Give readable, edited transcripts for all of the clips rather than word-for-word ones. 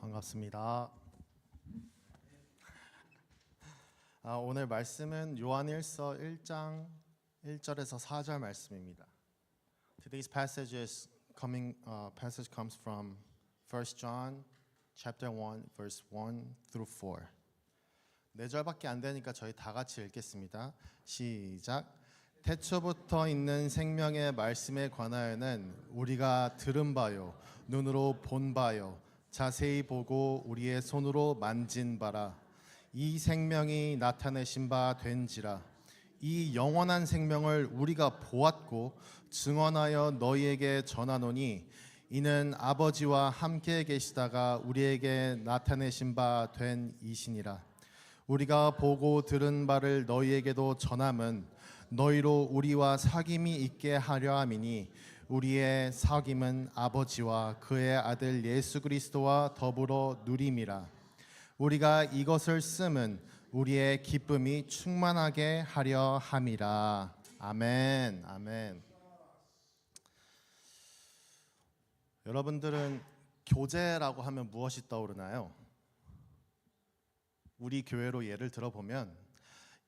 반갑습니다. 오늘 말씀은 요한일서 1장 1절에서 4절 말씀입니다. Today's passage comes from 1 John chapter 1 verse 1 through 4. 4절밖에 안 되니까 저희 다 같이 읽겠습니다. 시작. 태초부터 있는 생명의 말씀에 관하여는 우리가 들은 바요 눈으로 본 바요 자세히 보고 우리의 손으로 만진 바라. 이 생명이 나타내신 바 된지라. 이 영원한 생명을 우리가 보았고 증언하여 너희에게 전하노니 이는 아버지와 함께 계시다가 우리에게 나타내신 바 된 이시니라. 우리가 보고 들은 바를 너희에게도 전함은 너희로 우리와 사귐이 있게 하려 함이니 우리의 사귐은 아버지와 그의 아들 예수 그리스도와 더불어 누림이라. 우리가 이것을 쓰면 우리의 기쁨이 충만하게 하려 함이라. 아멘. 아멘. 여러분들은 교제라고 하면 무엇이 떠오르나요? 우리 교회로 예를 들어보면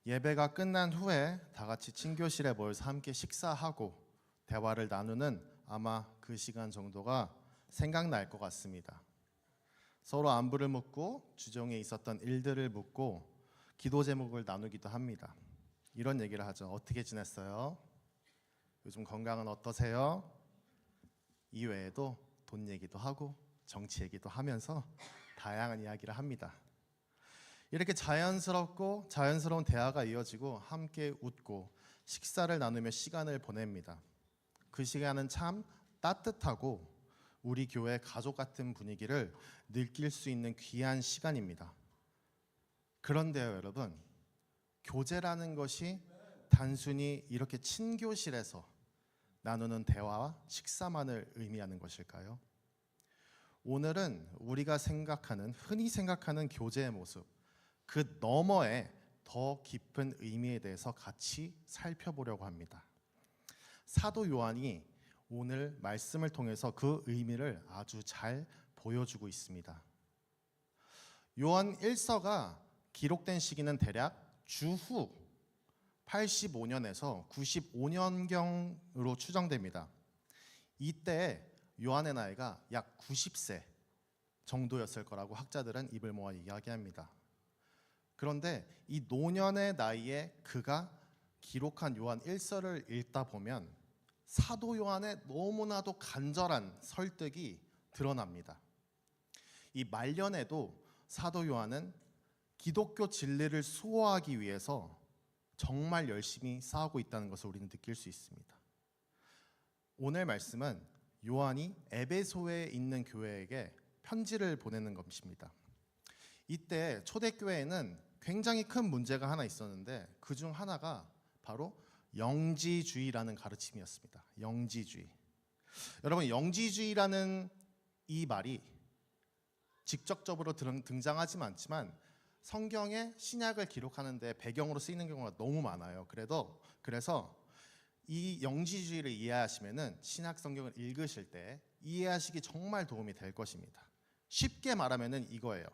예배가 끝난 후에 다 같이 친교실에 모여서 함께 식사하고 대화를 나누는 아마 그 시간 정도가 생각날 것 같습니다. 서로 안부를 묻고 주중에 있었던 일들을 묻고 기도 제목을 나누기도 합니다. 이런 얘기를 하죠. 어떻게 지냈어요? 요즘 건강은 어떠세요? 이외에도 돈 얘기도 하고 정치 얘기도 하면서 다양한 이야기를 합니다. 이렇게 자연스러운 대화가 이어지고 함께 웃고 식사를 나누며 시간을 보냅니다. 그 시간은 참 따뜻하고 우리 교회 가족 같은 분위기를 느낄 수 있는 귀한 시간입니다. 그런데요, 여러분, 교제라는 것이 단순히 이렇게 친교실에서 나누는 대화와 식사만을 의미하는 것일까요? 오늘은 우리가 흔히 생각하는 교제의 모습, 그 너머에 더 깊은 의미에 대해서 같이 살펴보려고 합니다. 사도 요한이 오늘 말씀을 통해서 그 의미를 아주 잘 보여주고 있습니다. 요한 1서가 기록된 시기는 대략 주후 85년에서 95년경으로 추정됩니다. 이때 요한의 나이가 약 90세 정도였을 거라고 학자들은 입을 모아 이야기합니다. 그런데 이 노년의 나이에 그가 기록한 요한 1서를 읽다 보면 사도 요한의 너무나도 간절한 설득이 드러납니다. 이 말년에도 사도 요한은 기독교 진리를 수호하기 위해서 정말 열심히 싸우고 있다는 것을 우리는 느낄 수 있습니다. 오늘 말씀은 요한이 에베소에 있는 교회에게 편지를 보내는 것입니다. 이때 초대교회에는 굉장히 큰 문제가 하나 있었는데 그 중 하나가 바로 영지주의라는 가르침이었습니다. 영지주의. 여러분, 영지주의라는 이 말이 직접적으로 등장하지는 않지만 성경의 신약을 기록하는 데 배경으로 쓰이는 경우가 너무 많아요. 그래서 이 영지주의를 이해하시면은 신약 성경을 읽으실 때 이해하시기 정말 도움이 될 것입니다. 쉽게 말하면은 이거예요.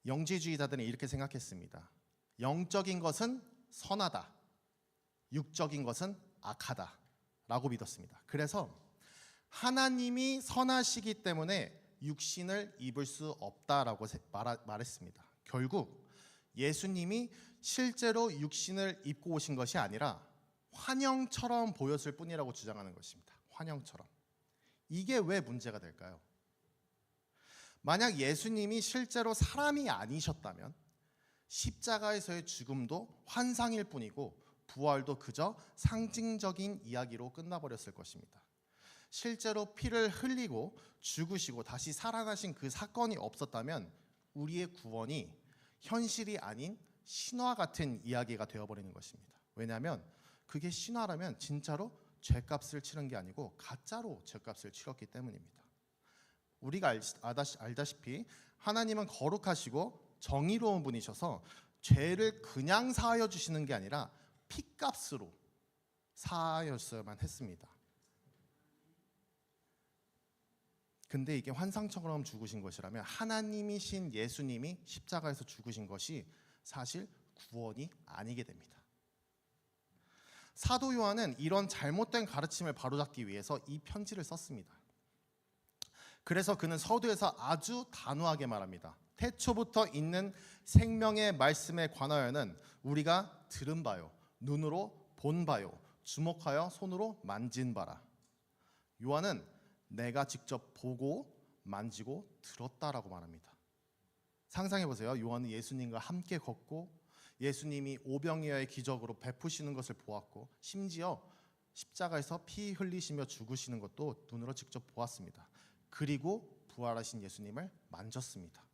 영지주의자들은 이렇게 생각했습니다. 영적인 것은 선하다, 육적인 것은 악하다 라고 믿었습니다. 그래서 하나님이 선하시기 때문에 육신을 입을 수 없다라고 말했습니다. 결국 예수님이 실제로 육신을 입고 오신 것이 아니라 환영처럼 보였을 뿐이라고 주장하는 것입니다. 환영처럼. 이게 왜 문제가 될까요? 만약 예수님이 실제로 사람이 아니셨다면 십자가에서의 죽음도 환상일 뿐이고 부활도 그저 상징적인 이야기로 끝나버렸을 것입니다. 실제로 피를 흘리고 죽으시고 다시 살아나신 그 사건이 없었다면 우리의 구원이 현실이 아닌 신화 같은 이야기가 되어버리는 것입니다. 왜냐하면 그게 신화라면 진짜로 죄값을 치른 게 아니고 가짜로 죄값을 치렀기 때문입니다. 우리가 알다시피 하나님은 거룩하시고 정의로운 분이셔서 죄를 그냥 사하여 주시는 게 아니라 피값으로 사하였어야만 했습니다. 근데 이게 환상처럼 죽으신 것이라면 하나님이신 예수님이 십자가에서 죽으신 것이 사실 구원이 아니게 됩니다. 사도 요한은 이런 잘못된 가르침을 바로잡기 위해서 이 편지를 썼습니다. 그래서 그는 서두에서 아주 단호하게 말합니다. 태초부터 있는 생명의 말씀에 관하여는 우리가 들은 바요, 눈으로 본 바요, 주목하여 손으로 만진 바라. 요한은 내가 직접 보고 만지고 들었다라고 말합니다. 상상해 보세요. 요한은 예수님과 함께 걷고 예수님이 오병이어의 기적으로 베푸시는 것을 보았고 심지어 십자가에서 피 흘리시며 죽으시는 것도 눈으로 직접 보았습니다. 그리고 부활하신 예수님을 만졌습니다.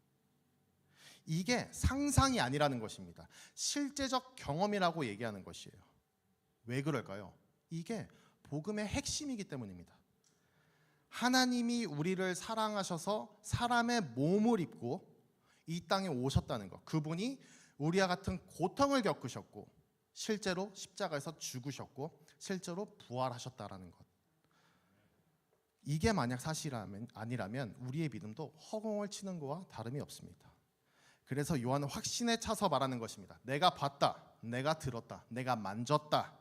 이게 상상이 아니라는 것입니다. 실제적 경험이라고 얘기하는 것이에요. 왜 그럴까요? 이게 복음의 핵심이기 때문입니다. 하나님이 우리를 사랑하셔서 사람의 몸을 입고 이 땅에 오셨다는 것, 그분이 우리와 같은 고통을 겪으셨고 실제로 십자가에서 죽으셨고 실제로 부활하셨다라는 것, 이게 만약 사실이라면 아니라면 우리의 믿음도 허공을 치는 것과 다름이 없습니다. 그래서 요한은 확신에 차서 말하는 것입니다. 내가 봤다, 내가 들었다, 내가 만졌다.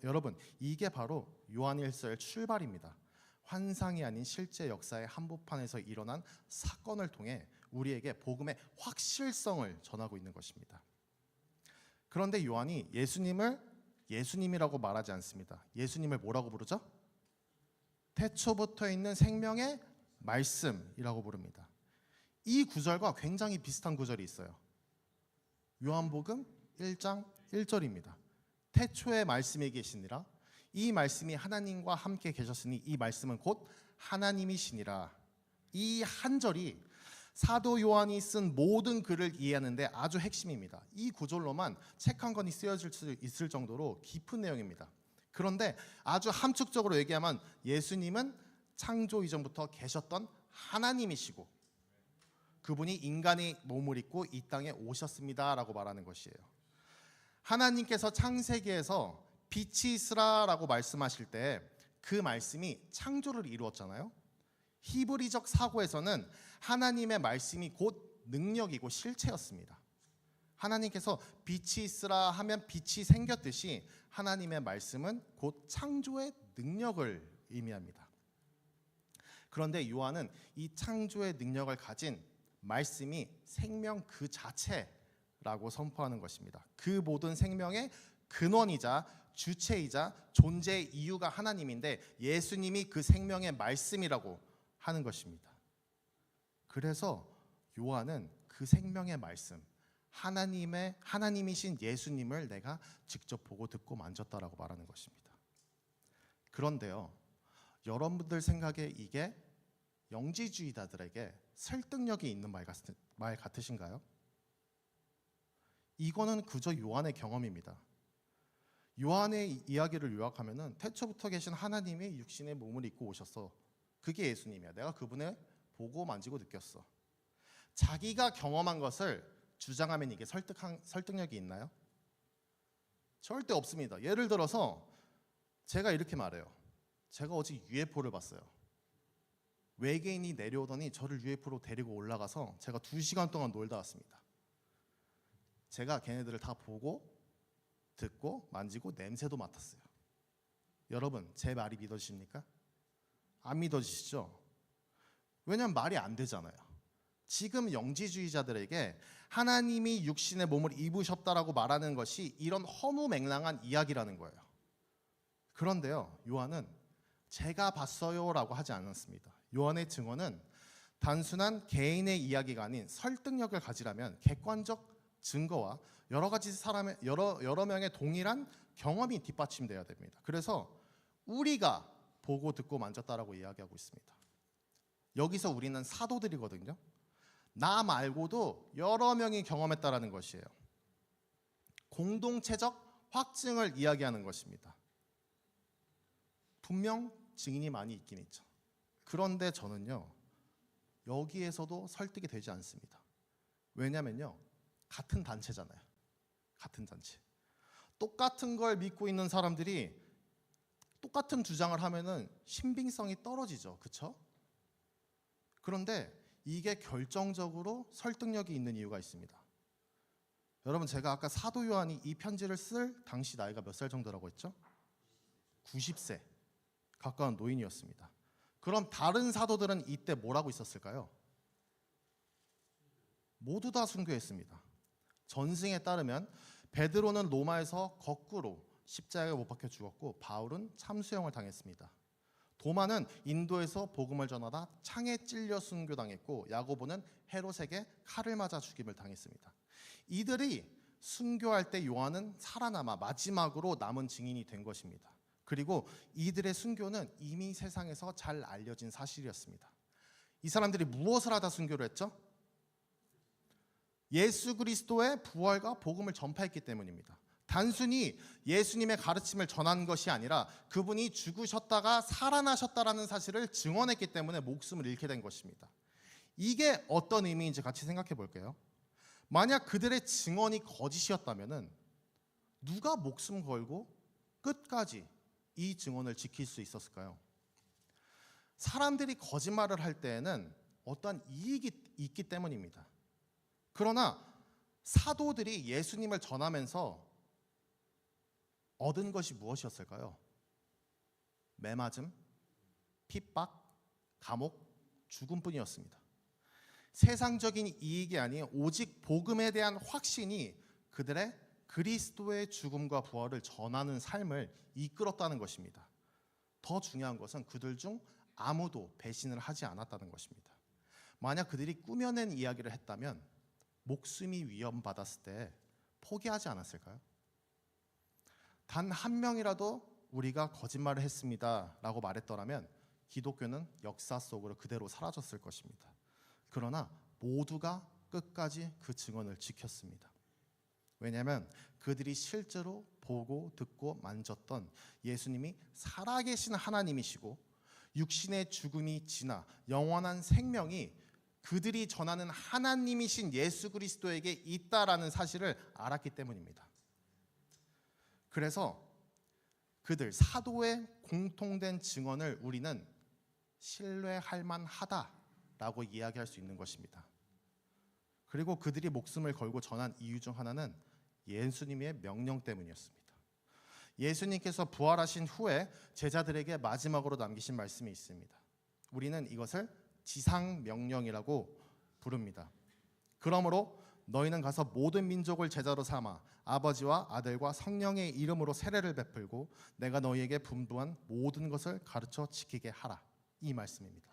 여러분, 이게 바로 요한일서의 출발입니다. 환상이 아닌 실제 역사의 한복판에서 일어난 사건을 통해 우리에게 복음의 확실성을 전하고 있는 것입니다. 그런데 요한이 예수님을 예수님이라고 말하지 않습니다. 예수님을 뭐라고 부르죠? 태초부터 있는 생명의 말씀이라고 부릅니다. 이 구절과 굉장히 비슷한 구절이 있어요. 요한복음 1장 1절입니다. 태초에 말씀이 계시니라. 이 말씀이 하나님과 함께 계셨으니 이 말씀은 곧 하나님이시니라. 이 한 절이 사도 요한이 쓴 모든 글을 이해하는데 아주 핵심입니다. 이 구절로만 책 한 권이 쓰여질 수 있을 정도로 깊은 내용입니다. 그런데 아주 함축적으로 얘기하면 예수님은 창조 이전부터 계셨던 하나님이시고 그분이 인간의 몸을 입고 이 땅에 오셨습니다라고 말하는 것이에요. 하나님께서 창세기에서 빛이 있으라라고 말씀하실 때 그 말씀이 창조를 이루었잖아요. 히브리적 사고에서는 하나님의 말씀이 곧 능력이고 실체였습니다. 하나님께서 빛이 있으라 하면 빛이 생겼듯이 하나님의 말씀은 곧 창조의 능력을 의미합니다. 그런데 요한은 이 창조의 능력을 가진 말씀이 생명 그 자체라고 선포하는 것입니다. 그 모든 생명의 근원이자 주체이자 존재의 이유가 하나님인데 예수님이 그 생명의 말씀이라고 하는 것입니다. 그래서 요한은 그 생명의 말씀, 하나님이신 예수님을 내가 직접 보고 듣고 만졌다라고 말하는 것입니다. 그런데요, 여러분들 생각에 이게 영지주의자들에게 설득력이 있는 말 같으신가요? 이거는 그저 요한의 경험입니다. 요한의 이야기를 요약하면은 태초부터 계신 하나님이 육신의 몸을 입고 오셨어. 그게 예수님이야. 내가 그분을 보고 만지고 느꼈어. 자기가 경험한 것을 주장하면 이게 설득력이 있나요? 절대 없습니다. 예를 들어서 제가 이렇게 말해요. 제가 어제 UFO를 봤어요. 외계인이 내려오더니 저를 UFO로 데리고 올라가서 제가 2시간 동안 놀다 왔습니다. 제가 걔네들을 다 보고 듣고 만지고 냄새도 맡았어요. 여러분, 제 말이 믿어지십니까? 안 믿어지시죠? 왜냐하면 말이 안 되잖아요. 지금 영지주의자들에게 하나님이 육신의 몸을 입으셨다라고 말하는 것이 이런 허무맹랑한 이야기라는 거예요. 그런데요, 요한은 제가 봤어요라고 하지 않았습니다. 요한의 증언은 단순한 개인의 이야기가 아닌 설득력을 가지려면 객관적 증거와 여러 명의 동일한 경험이 뒷받침되어야 됩니다. 그래서 우리가 보고 듣고 만졌다라고 이야기하고 있습니다. 여기서 우리는 사도들이거든요. 나 말고도 여러 명이 경험했다라는 것이에요. 공동체적 확증을 이야기하는 것입니다. 분명 증인이 많이 있긴 있죠. 그런데 저는요, 여기에서도 설득이 되지 않습니다. 왜냐면요, 같은 단체잖아요. 같은 단체. 똑같은 걸 믿고 있는 사람들이 똑같은 주장을 하면은 신빙성이 떨어지죠. 그렇죠? 그런데 이게 결정적으로 설득력이 있는 이유가 있습니다. 여러분, 제가 아까 사도 요한이 이 편지를 쓸 당시 나이가 몇 살 정도라고 했죠? 90세 가까운 노인이었습니다. 그럼 다른 사도들은 이때 뭘 하고 있었을까요? 모두 다 순교했습니다. 전승에 따르면 베드로는 로마에서 거꾸로 십자가에 못 박혀 죽었고, 바울은 참수형을 당했습니다. 도마는 인도에서 복음을 전하다 창에 찔려 순교당했고, 야고보는 헤롯에게 칼을 맞아 죽임을 당했습니다. 이들이 순교할 때 요한은 살아남아 마지막으로 남은 증인이 된 것입니다. 그리고 이들의 순교는 이미 세상에서 잘 알려진 사실이었습니다. 이 사람들이 무엇을 하다 순교를 했죠? 예수 그리스도의 부활과 복음을 전파했기 때문입니다. 단순히 예수님의 가르침을 전한 것이 아니라 그분이 죽으셨다가 살아나셨다라는 사실을 증언했기 때문에 목숨을 잃게 된 것입니다. 이게 어떤 의미인지 같이 생각해 볼게요. 만약 그들의 증언이 거짓이었다면 누가 목숨 걸고 끝까지 이 증언을 지킬 수 있었을까요? 사람들이 거짓말을 할 때에는 어떠한 이익이 있기 때문입니다. 그러나 사도들이 예수님을 전하면서 얻은 것이 무엇이었을까요? 매맞음, 핍박, 감옥, 죽음뿐이었습니다. 세상적인 이익이 아닌 오직 복음에 대한 확신이 그들의 그리스도의 죽음과 부활을 전하는 삶을 이끌었다는 것입니다. 더 중요한 것은 그들 중 아무도 배신을 하지 않았다는 것입니다. 만약 그들이 꾸며낸 이야기를 했다면 목숨이 위험받았을 때 포기하지 않았을까요? 단 한 명이라도 우리가 거짓말을 했습니다 라고 말했더라면 기독교는 역사 속으로 그대로 사라졌을 것입니다. 그러나 모두가 끝까지 그 증언을 지켰습니다. 왜냐하면 그들이 실제로 보고 듣고 만졌던 예수님이 살아계신 하나님이시고 육신의 죽음이 지나 영원한 생명이 그들이 전하는 하나님이신 예수 그리스도에게 있다라는 사실을 알았기 때문입니다. 그래서 그들 사도의 공통된 증언을 우리는 신뢰할 만하다라고 이야기할 수 있는 것입니다. 그리고 그들이 목숨을 걸고 전한 이유 중 하나는 예수님의 명령 때문이었습니다. 예수님께서 부활하신 후에 제자들에게 마지막으로 남기신 말씀이 있습니다. 우리는 이것을 지상명령이라고 부릅니다. 그러므로 너희는 가서 모든 민족을 제자로 삼아 아버지와 아들과 성령의 이름으로 세례를 베풀고 내가 너희에게 분부한 모든 것을 가르쳐 지키게 하라. 이 말씀입니다.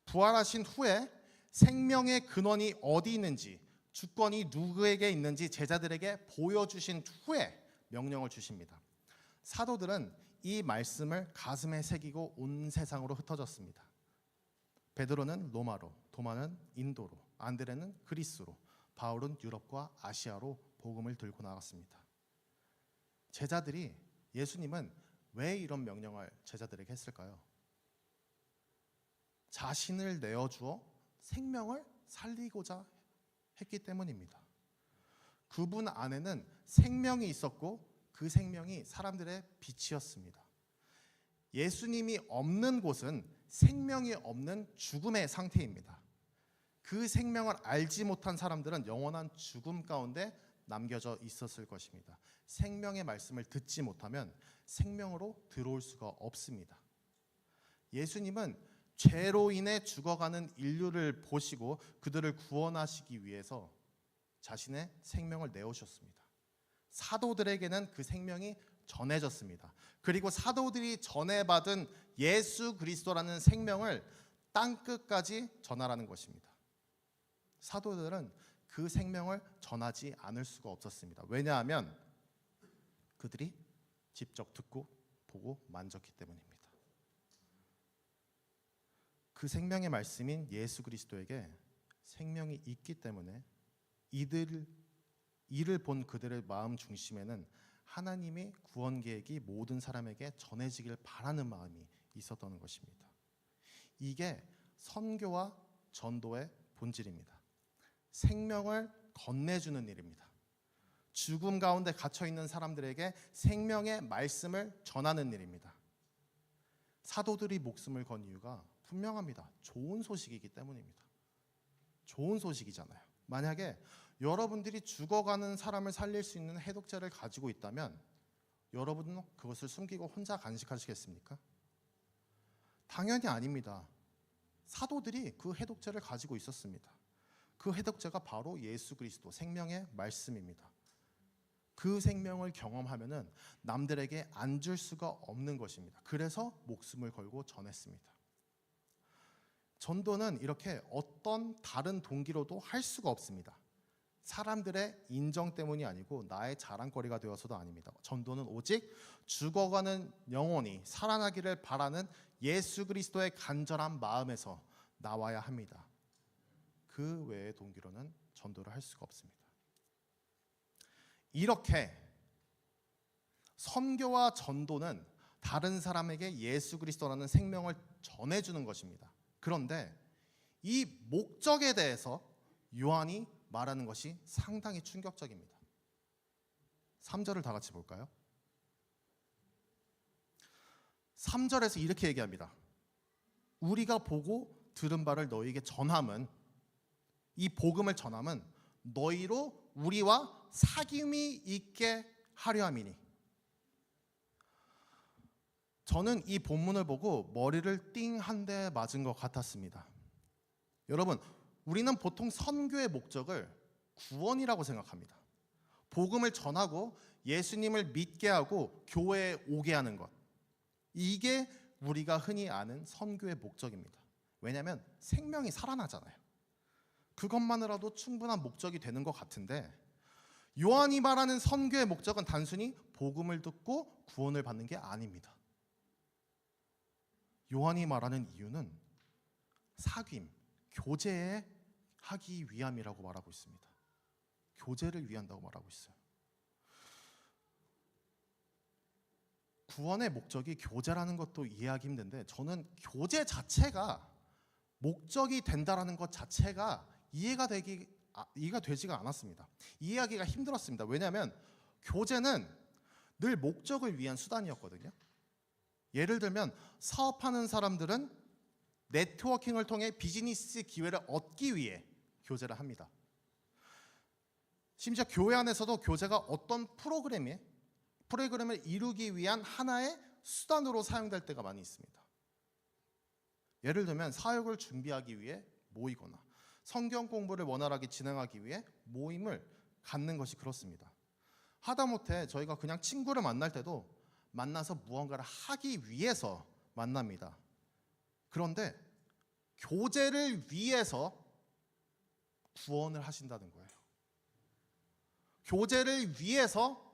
부활하신 후에 생명의 근원이 어디 있는지, 주권이 누구에게 있는지 제자들에게 보여주신 후에 명령을 주십니다. 사도들은 이 말씀을 가슴에 새기고 온 세상으로 흩어졌습니다. 베드로는 로마로, 도마는 인도로, 안드레는 그리스로, 바울은 유럽과 아시아로 복음을 들고 나갔습니다. 제자들이 예수님은 왜 이런 명령을 제자들에게 했을까요? 자신을 내어주어 생명을 살리고자 했기 때문입니다. 그분 안에는 생명이 있었고 그 생명이 사람들의 빛이었습니다. 예수님이 없는 곳은 생명이 없는 죽음의 상태입니다. 그 생명을 알지 못한 사람들은 영원한 죽음 가운데 남겨져 있었을 것입니다. 생명의 말씀을 듣지 못하면 생명으로 들어올 수가 없습니다. 예수님은 죄로 인해 죽어가는 인류를 보시고 그들을 구원하시기 위해서 자신의 생명을 내오셨습니다. 사도들에게는 그 생명이 전해졌습니다. 그리고 사도들이 전해받은 예수 그리스도라는 생명을 땅끝까지 전하라는 것입니다. 사도들은 그 생명을 전하지 않을 수가 없었습니다. 왜냐하면 그들이 직접 듣고 보고 만졌기 때문입니다. 그 생명의 말씀인 예수 그리스도에게 생명이 있기 때문에 이를 본 그들의 마음 중심에는 하나님의 구원 계획이 모든 사람에게 전해지길 바라는 마음이 있었던 것입니다. 이게 선교와 전도의 본질입니다. 생명을 건네주는 일입니다. 죽음 가운데 갇혀있는 사람들에게 생명의 말씀을 전하는 일입니다. 사도들이 목숨을 건 이유가 분명합니다. 좋은 소식이기 때문입니다. 좋은 소식이잖아요. 만약에 여러분들이 죽어가는 사람을 살릴 수 있는 해독제를 가지고 있다면 여러분은 그것을 숨기고 혼자 간직하시겠습니까? 당연히 아닙니다. 사도들이 그 해독제를 가지고 있었습니다. 그 해독제가 바로 예수 그리스도 생명의 말씀입니다. 그 생명을 경험하면은 남들에게 안 줄 수가 없는 것입니다. 그래서 목숨을 걸고 전했습니다. 전도는 이렇게 어떤 다른 동기로도 할 수가 없습니다. 사람들의 인정 때문이 아니고 나의 자랑거리가 되어서도 아닙니다. 전도는 오직 죽어가는 영혼이 살아나기를 바라는 예수 그리스도의 간절한 마음에서 나와야 합니다. 그 외의 동기로는 전도를 할 수가 없습니다. 이렇게 선교와 전도는 다른 사람에게 예수 그리스도라는 생명을 전해주는 것입니다. 그런데 이 목적에 대해서 요한이 말하는 것이 상당히 충격적입니다. 3절을 다 같이 볼까요? 3절에서 이렇게 얘기합니다. 우리가 보고 들은 바를 너희에게 전함은, 이 복음을 전함은 너희로 우리와 사귐이 있게 하려 함이니. 저는 이 본문을 보고 머리를 띵 한 대 맞은 것 같았습니다. 여러분, 우리는 보통 선교의 목적을 구원이라고 생각합니다. 복음을 전하고 예수님을 믿게 하고 교회에 오게 하는 것, 이게 우리가 흔히 아는 선교의 목적입니다. 왜냐하면 생명이 살아나잖아요. 그것만으로도 충분한 목적이 되는 것 같은데, 요한이 말하는 선교의 목적은 단순히 복음을 듣고 구원을 받는 게 아닙니다. 요한이 말하는 이유는 사귐, 교제 하기 위함이라고 말하고 있습니다. 교제를 위한다고 말하고 있어요. 구원의 목적이 교제라는 것도 이해하기 힘든데, 저는 교제 자체가 목적이 된다라는 것 자체가 이해가 되지가 않았습니다. 이해하기가 힘들었습니다. 왜냐하면 교제는 늘 목적을 위한 수단이었거든요. 예를 들면 사업하는 사람들은 네트워킹을 통해 비즈니스 기회를 얻기 위해 교제를 합니다. 심지어 교회 안에서도 교제가 어떤 프로그램을 이루기 위한 하나의 수단으로 사용될 때가 많이 있습니다. 예를 들면 사역을 준비하기 위해 모이거나 성경 공부를 원활하게 진행하기 위해 모임을 갖는 것이 그렇습니다. 하다못해 저희가 그냥 친구를 만날 때도 만나서 무언가를 하기 위해서 만납니다. 그런데 교제를 위해서 구원을 하신다는 거예요. 교제를 위해서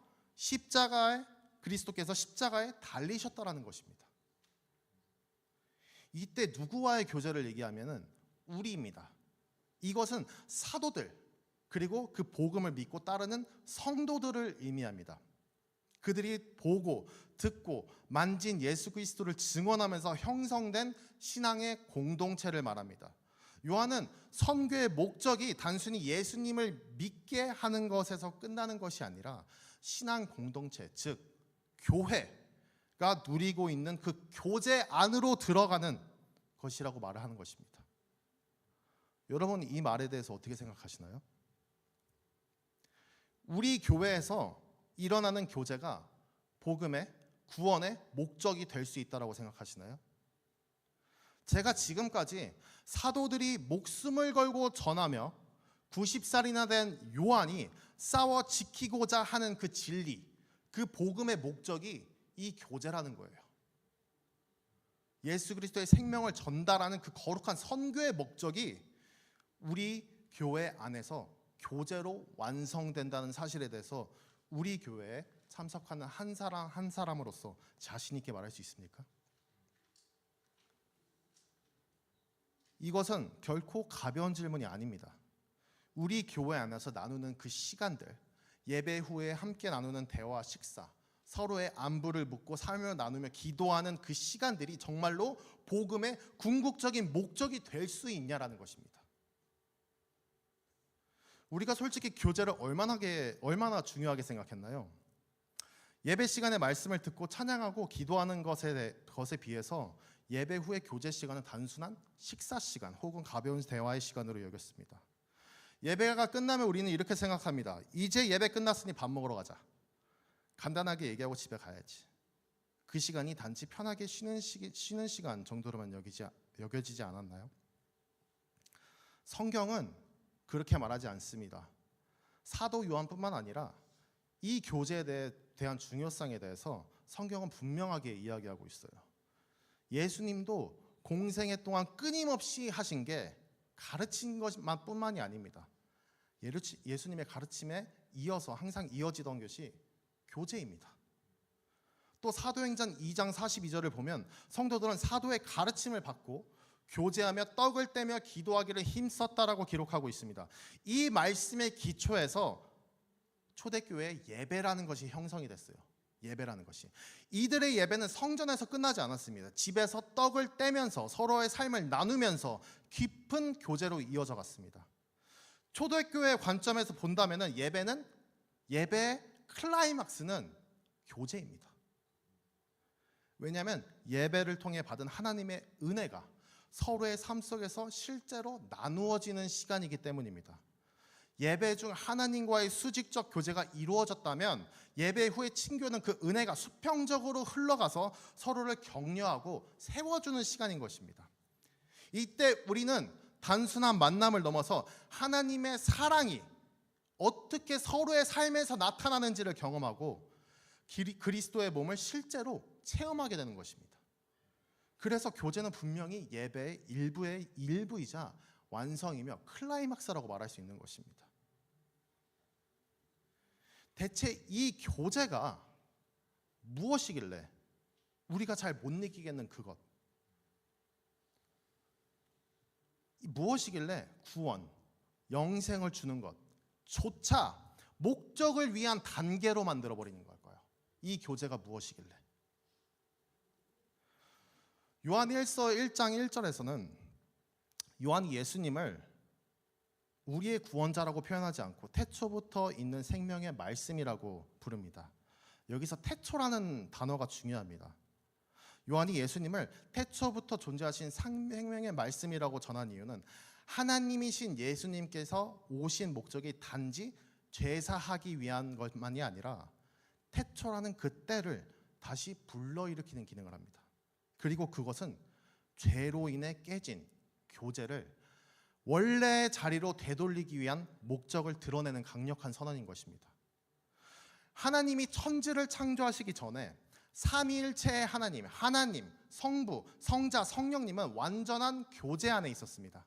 그리스도께서 십자가에 달리셨다라는 것입니다. 이때 누구와의 교제를 얘기하면은 우리입니다. 이것은 사도들, 그리고 그 복음을 믿고 따르는 성도들을 의미합니다. 그들이 보고 듣고 만진 예수 그리스도를 증언하면서 형성된 신앙의 공동체를 말합니다. 요한은 선교의 목적이 단순히 예수님을 믿게 하는 것에서 끝나는 것이 아니라 신앙 공동체, 즉 교회가 누리고 있는 그 교제 안으로 들어가는 것이라고 말을 하는 것입니다. 여러분, 이 말에 대해서 어떻게 생각하시나요? 우리 교회에서 일어나는 교제가 복음의 구원의 목적이 될 수 있다고 생각하시나요? 제가 지금까지 사도들이 목숨을 걸고 전하며 90살이나 된 요한이 싸워 지키고자 하는 그 진리, 그 복음의 목적이 이 교제라는 거예요. 예수 그리스도의 생명을 전달하는 그 거룩한 선교의 목적이 우리 교회 안에서 교제로 완성된다는 사실에 대해서 우리 교회에 참석하는 한 사람 한 사람으로서 자신 있게 말할 수 있습니까? 이것은 결코 가벼운 질문이 아닙니다. 우리 교회 안에서 나누는 그 시간들, 예배 후에 함께 나누는 대화, 식사, 서로의 안부를 묻고 삶을 나누며 기도하는 그 시간들이 정말로 복음의 궁극적인 목적이 될 수 있냐라는 것입니다. 우리가 솔직히 교제를 얼마나 중요하게 생각했나요? 예배 시간에 말씀을 듣고 찬양하고 기도하는 것에 비해서 예배 후의 교제 시간은 단순한 식사 시간 혹은 가벼운 대화의 시간으로 여겼습니다. 예배가 끝나면 우리는 이렇게 생각합니다. 이제 예배 끝났으니 밥 먹으러 가자. 간단하게 얘기하고 집에 가야지. 그 시간이 단지 편하게 쉬는 시간 정도로만 여겨지지 않았나요? 성경은 그렇게 말하지 않습니다. 사도 요한뿐만 아니라 이 교제에 대한 중요성에 대해서 성경은 분명하게 이야기하고 있어요. 예수님도 공생애 동안 끊임없이 하신 게 가르친 것만뿐만이 아닙니다. 예수님의 가르침에 이어서 항상 이어지던 것이 교제입니다. 또 사도행전 2장 42절을 보면 성도들은 사도의 가르침을 받고 교제하며 떡을 떼며 기도하기를 힘썼다라고 기록하고 있습니다. 이 말씀의 기초에서 초대교회의 예배라는 것이 형성이 됐어요. 예배라는 것이. 이들의 예배는 성전에서 끝나지 않았습니다. 집에서 떡을 떼면서 서로의 삶을 나누면서 깊은 교제로 이어져 갔습니다. 초대교회의 관점에서 본다면 예배의 클라이막스는 교제입니다. 왜냐하면 예배를 통해 받은 하나님의 은혜가 서로의 삶 속에서 실제로 나누어지는 시간이기 때문입니다. 예배 중 하나님과의 수직적 교제가 이루어졌다면 예배 후에 친교는 그 은혜가 수평적으로 흘러가서 서로를 격려하고 세워주는 시간인 것입니다. 이때 우리는 단순한 만남을 넘어서 하나님의 사랑이 어떻게 서로의 삶에서 나타나는지를 경험하고 그리스도의 몸을 실제로 체험하게 되는 것입니다. 그래서 교제는 분명히 예배의 일부이자 완성이며 클라이막스라고 말할 수 있는 것입니다. 대체 이 교제가 무엇이길래 우리가 잘 못 느끼겠는 그것, 무엇이길래 구원, 영생을 주는 것조차 목적을 위한 단계로 만들어버리는 걸까요? 이 교제가 무엇이길래? 요한일서 1장 1절에서는 요한이 예수님을 우리의 구원자라고 표현하지 않고 태초부터 있는 생명의 말씀이라고 부릅니다. 여기서 태초라는 단어가 중요합니다. 요한이 예수님을 태초부터 존재하신 생명의 말씀이라고 전한 이유는 하나님이신 예수님께서 오신 목적이 단지 죄사하기 위한 것만이 아니라 태초라는 그 때를 다시 불러일으키는 기능을 합니다. 그리고 그것은 죄로 인해 깨진 교제를 원래의 자리로 되돌리기 위한 목적을 드러내는 강력한 선언인 것입니다. 하나님이 천지를 창조하시기 전에 삼위일체의 하나님, 성부, 성자, 성령님은 완전한 교제 안에 있었습니다.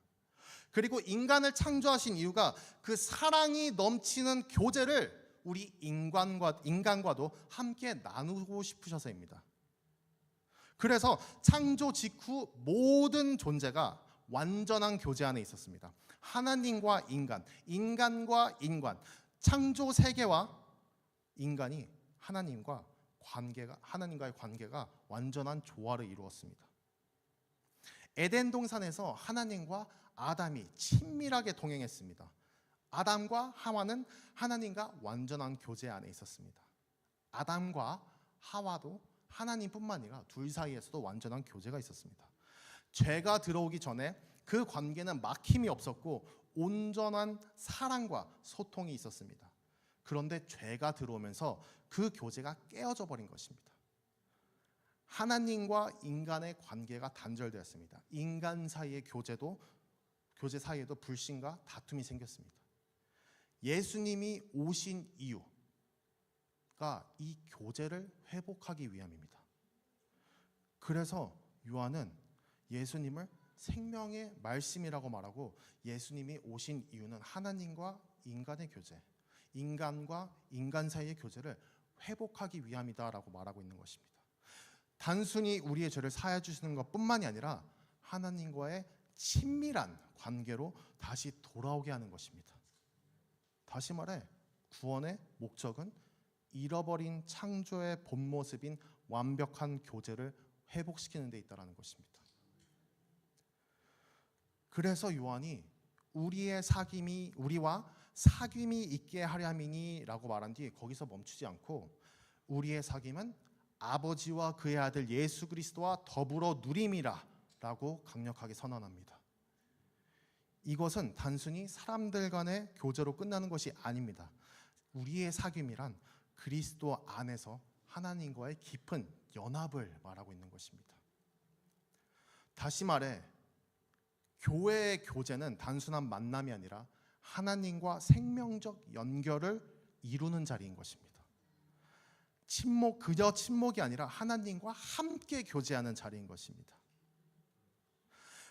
그리고 인간을 창조하신 이유가 그 사랑이 넘치는 교제를 우리 인간과도 함께 나누고 싶으셔서입니다. 그래서 창조 직후 모든 존재가 완전한 교제 안에 있었습니다. 하나님과 인간, 인간과 인간, 창조 세계와 인간이 하나님과의 관계가 완전한 조화를 이루었습니다. 에덴 동산에서 하나님과 아담이 친밀하게 동행했습니다. 아담과 하와는 하나님과 완전한 교제 안에 있었습니다. 아담과 하와도 하나님뿐만 아니라 둘 사이에서도 완전한 교제가 있었습니다. 죄가 들어오기 전에 그 관계는 막힘이 없었고 온전한 사랑과 소통이 있었습니다. 그런데 죄가 들어오면서 그 교제가 깨어져 버린 것입니다. 하나님과 인간의 관계가 단절되었습니다. 인간 사이의 교제 사이에도 불신과 다툼이 생겼습니다. 예수님이 오신 이유가 이 교제를 회복하기 위함입니다. 그래서 요한은 예수님을 생명의 말씀이라고 말하고 예수님이 오신 이유는 하나님과 인간의 교제, 인간과 인간 사이의 교제를 회복하기 위함이다라고 말하고 있는 것입니다. 단순히 우리의 죄를 사해 주시는 것뿐만이 아니라 하나님과의 친밀한 관계로 다시 돌아오게 하는 것입니다. 다시 말해 구원의 목적은 잃어버린 창조의 본 모습인 완벽한 교제를 회복시키는 데 있다는 것입니다. 그래서 요한이 우리와 사귐이 있게 하려 함이니라고 말한 뒤 거기서 멈추지 않고 우리의 사귐은 아버지와 그의 아들 예수 그리스도와 더불어 누림이라라고 강력하게 선언합니다. 이것은 단순히 사람들 간의 교제로 끝나는 것이 아닙니다. 우리의 사귐이란 그리스도 안에서 하나님과의 깊은 연합을 말하고 있는 것입니다. 다시 말해 교회의 교제는 단순한 만남이 아니라 하나님과 생명적 연결을 이루는 자리인 것입니다. 그저 침묵이 아니라 하나님과 함께 교제하는 자리인 것입니다.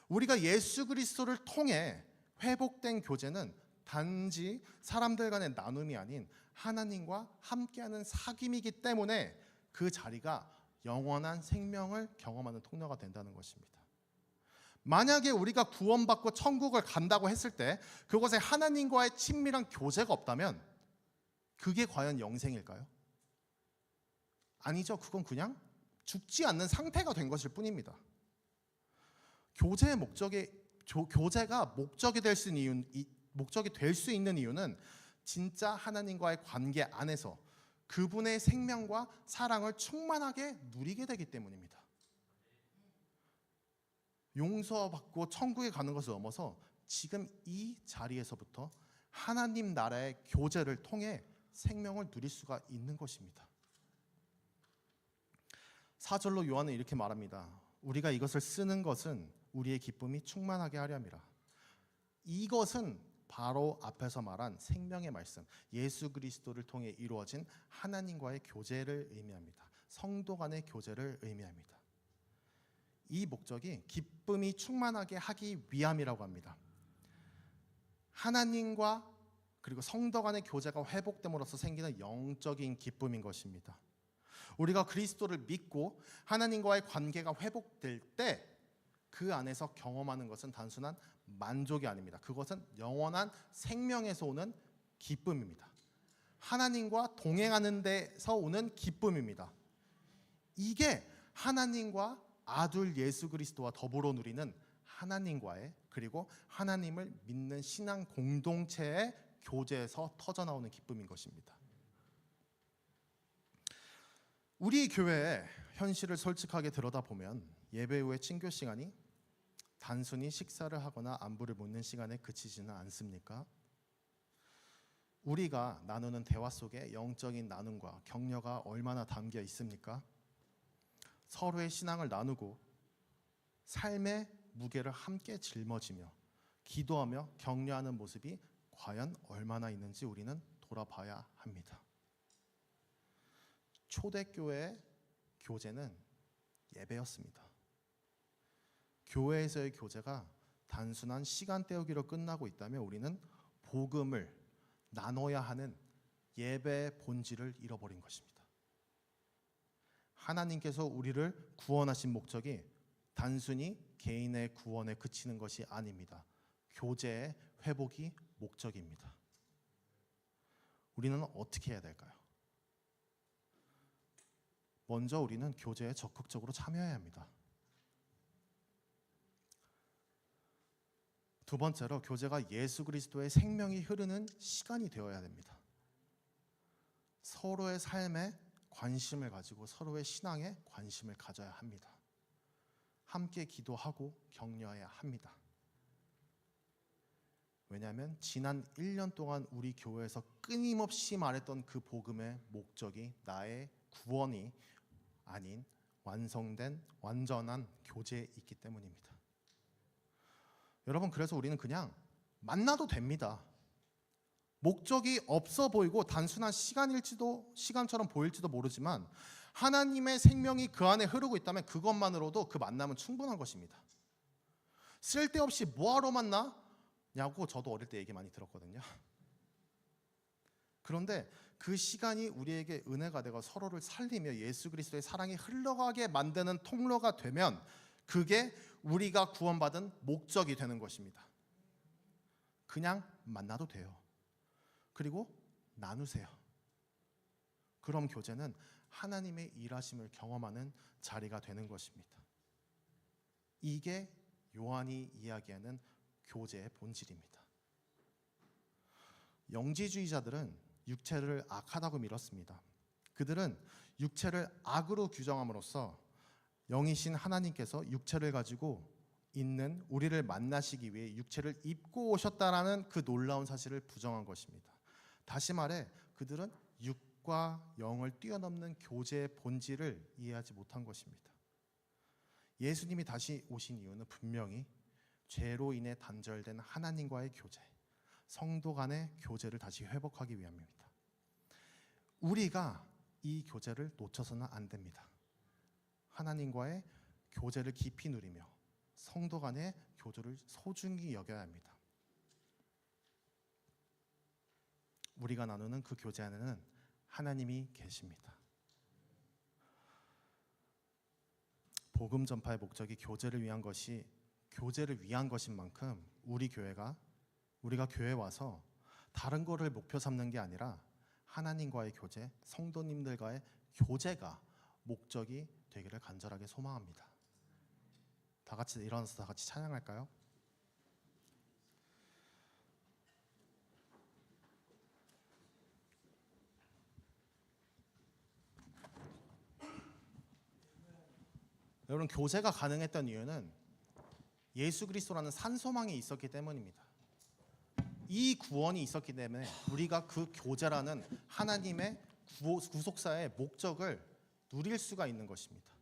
우리가 예수 그리스도를 통해 회복된 교제는 단지 사람들 간의 나눔이 아닌 하나님과 함께하는 사귐이기 때문에 그 자리가 영원한 생명을 경험하는 통로가 된다는 것입니다. 만약에 우리가 구원받고 천국을 간다고 했을 때 그곳에 하나님과의 친밀한 교제가 없다면 그게 과연 영생일까요? 아니죠. 그건 그냥 죽지 않는 상태가 된 것일 뿐입니다. 교제가 목적이 될 수 있는 이유는 진짜 하나님과의 관계 안에서 그분의 생명과 사랑을 충만하게 누리게 되기 때문입니다. 용서받고 천국에 가는 것을 넘어서 지금 이 자리에서부터 하나님 나라의 교제를 통해 생명을 누릴 수가 있는 것입니다. 4절로 요한은 이렇게 말합니다. 우리가 이것을 쓰는 것은 우리의 기쁨이 충만하게 하려 함이라. 이것은 바로 앞에서 말한 생명의 말씀, 예수 그리스도를 통해 이루어진 하나님과의 교제를 의미합니다. 성도 간의 교제를 의미합니다. 이 목적이 기쁨이 충만하게 하기 위함이라고 합니다. 하나님과 그리고 성도 간의 교제가 회복됨으로써 생기는 영적인 기쁨인 것입니다. 우리가 그리스도를 믿고 하나님과의 관계가 회복될 때 그 안에서 경험하는 것은 단순한 만족이 아닙니다. 그것은 영원한 생명에서 오는 기쁨입니다. 하나님과 동행하는 데서 오는 기쁨입니다. 이게 하나님과 아들 예수 그리스도와 더불어 누리는 하나님과의 그리고 하나님을 믿는 신앙 공동체의 교제에서 터져나오는 기쁨인 것입니다. 우리 교회의 현실을 솔직하게 들여다보면 예배 후의 친교 시간이 단순히 식사를 하거나 안부를 묻는 시간에 그치지는 않습니까? 우리가 나누는 대화 속에 영적인 나눔과 격려가 얼마나 담겨 있습니까? 서로의 신앙을 나누고 삶의 무게를 함께 짊어지며 기도하며 격려하는 모습이 과연 얼마나 있는지 우리는 돌아봐야 합니다. 초대교회의 교제는 예배였습니다. 교회에서의 교제가 단순한 시간 때우기로 끝나고 있다면 우리는 복음을 나눠야 하는 예배의 본질을 잃어버린 것입니다. 하나님께서 우리를 구원하신 목적이 단순히 개인의 구원에 그치는 것이 아닙니다. 교제의 회복이 목적입니다. 우리는 어떻게 해야 될까요? 먼저 우리는 교제에 적극적으로 참여해야 합니다. 두 번째로 교제가 예수 그리스도의 생명이 흐르는 시간이 되어야 됩니다. 서로의 삶에 관심을 가지고 서로의 신앙에 관심을 가져야 합니다. 함께 기도하고 격려해야 합니다. 왜냐하면 지난 1년 동안 우리 교회에서 끊임없이 말했던 그 복음의 목적이 나의 구원이 아닌 완성된 완전한 교제에 있기 때문입니다. 여러분, 그래서 우리는 그냥 만나도 됩니다. 목적이 없어 보이고 단순한 시간처럼 보일지도 모르지만 하나님의 생명이 그 안에 흐르고 있다면 그것만으로도 그 만남은 충분한 것입니다. 쓸데없이 뭐하러 만나냐고 저도 어릴 때 얘기 많이 들었거든요. 그런데 그 시간이 우리에게 은혜가 되고 서로를 살리며 예수 그리스도의 사랑이 흘러가게 만드는 통로가 되면 그게 우리가 구원받은 목적이 되는 것입니다. 그냥 만나도 돼요. 그리고 나누세요. 그럼 교제는 하나님의 일하심을 경험하는 자리가 되는 것입니다. 이게 요한이 이야기하는 교제의 본질입니다. 영지주의자들은 육체를 악하다고 밀었습니다. 그들은 육체를 악으로 규정함으로써 영이신 하나님께서 육체를 가지고 있는 우리를 만나시기 위해 육체를 입고 오셨다라는 그 놀라운 사실을 부정한 것입니다. 다시 말해 그들은 육과 영을 뛰어넘는 교제의 본질을 이해하지 못한 것입니다. 예수님이 다시 오신 이유는 분명히 죄로 인해 단절된 하나님과의 교제, 성도 간의 교제를 다시 회복하기 위함입니다. 우리가 이 교제를 놓쳐서는 안 됩니다. 하나님과의 교제를 깊이 누리며 성도 간의 교제를 소중히 여겨야 합니다. 우리가 나누는 그 교제 안에는 하나님이 계십니다. 복음 전파의 목적이 교제를 위한 것인 만큼 우리가 교회에 와서 다른 거를 목표 삼는 게 아니라 하나님과의 교제, 성도님들과의 교제가 목적이 되기를 간절하게 소망합니다. 다 같이 일어나서 다 같이 찬양할까요? 여러분, 교제가 가능했던 이유는 예수 그리스도라는 산소망이 있었기 때문입니다. 이 구원이 있었기 때문에 우리가 그 교제라는 하나님의 구속사의 목적을 누릴 수가 있는 것입니다.